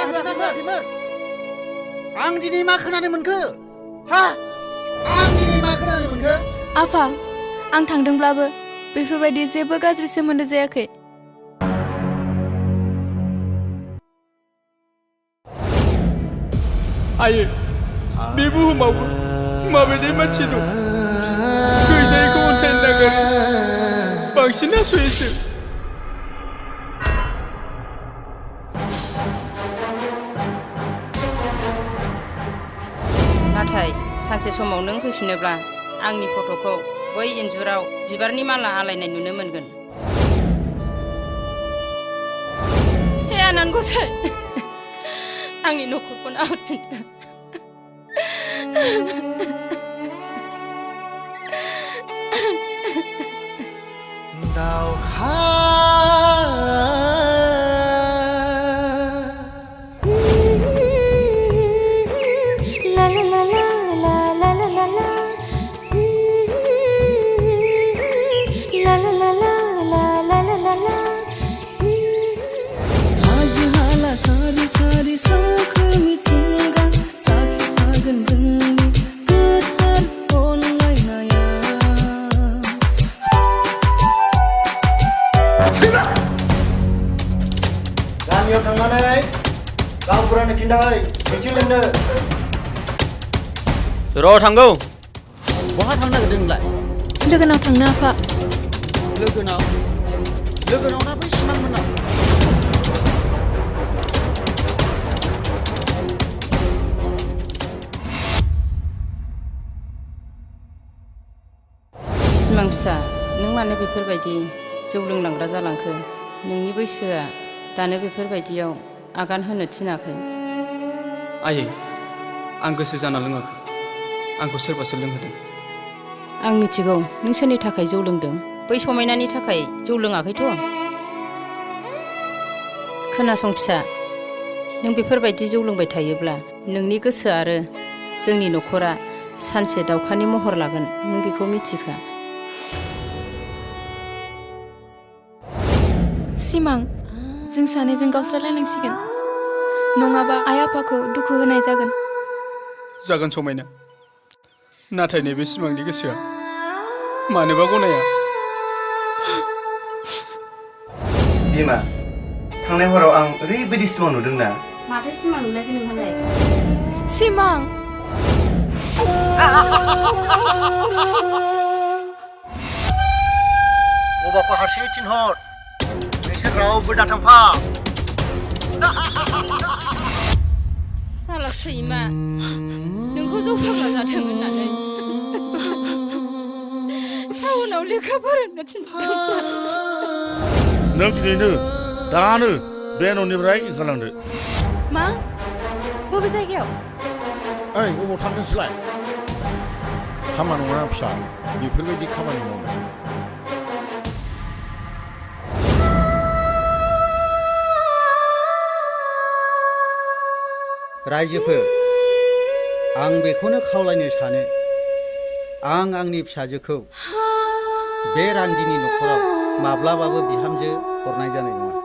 खोनायाखैमोन आं दिनै मा खोनानो मोनखो हा आं दिनै मा खोनानो मोनखो आफा आं थांदोंब्लाबो बेफोरबायदि जेबो गाज्रि सोमोन्दो जायाखै आयै बे बुहुमावबो माबायदि मानसि दं गैजायैखौ अनसायनो नागारो बांसिन नासयोसो नाथाय सानसे समाव नों फैफिनोब्ला आंनि फट'खौ बै इन्जुराव बिबारनि माला आलायनाय नुनो मोनगोन हे आनान गसाइ आंनि न'खरखौ नाहरफिनदो दावखा ला ला ला ला ला ला ला ला ला ला ला ला ला ला ला ला ला आज हाला सारी सारी सोमखोर मिथिंगा साखि थागोन जोंनि गोथार अनलायनाया गामियाव थांनानै गावबुरानो खिन्थाहै मिथिं लिंनो र' थांगौ बहा थांनो नागिरदों नोंलाय लोगोनाव थांनो आफा लोगोनाव ना बै सिमांमोननाव सिमां फिसा नों मानो बेफोरबायदि जौ लोंलांग्रा जालांखो नोंनि बैसोआ दानो बेफोरबायदियाव आगान होनो थिनाखै आयै आं गोसो जाना लोङाखै आंखौ सोरबासो लोंहोदों आं मिथिगौ नों सोरनि थाखाय जौ लोंदों बै समायनानि थाखाय जौ लोङाखैथ' खोनासं फिसा नों बेफोरबायदि जौ लोंबाय थायोब्ला नोंनि गोसो आरो जोंनि न'खरा सानसे दावखानि महर लागोन नों बेखौ मिथिखा सिमां जों सानैजों गावस्रालायनांसिगोन नङाबा आइ आफाखौ दुखु होनाय जागोन समायना नाथाय नैबे सिमांनि गोसोआ मानोबा गनाया बिमा थांनाय हराव आं ओरैबायदि सिमां नुदोंना माथो सिमां नुलायखो नोंहालाय सिमां बबाखौ हारसिङै थिनहर नोंसोर रावबो दाथांफा साला सैमा नोंखौ जौ फाग्ला जाथों होननानै टाउनाव लेखा फोरोंनो थिनदों नों दिनैनो दानो बे न'निफ्राय ओंखारलांदो मा बबे जायगायाव ओइ अबाव थांदोंसोलाय हामा नङा फिसा बेफोरबायदि खामानि मावनो रायजोफोर आं बेखौनो खावलायनो सानो आं आंनि फिसाजोखौ बे रान्दिनि न'खराव माब्लाबाबो बिहामजो हरनाय जानाय नङा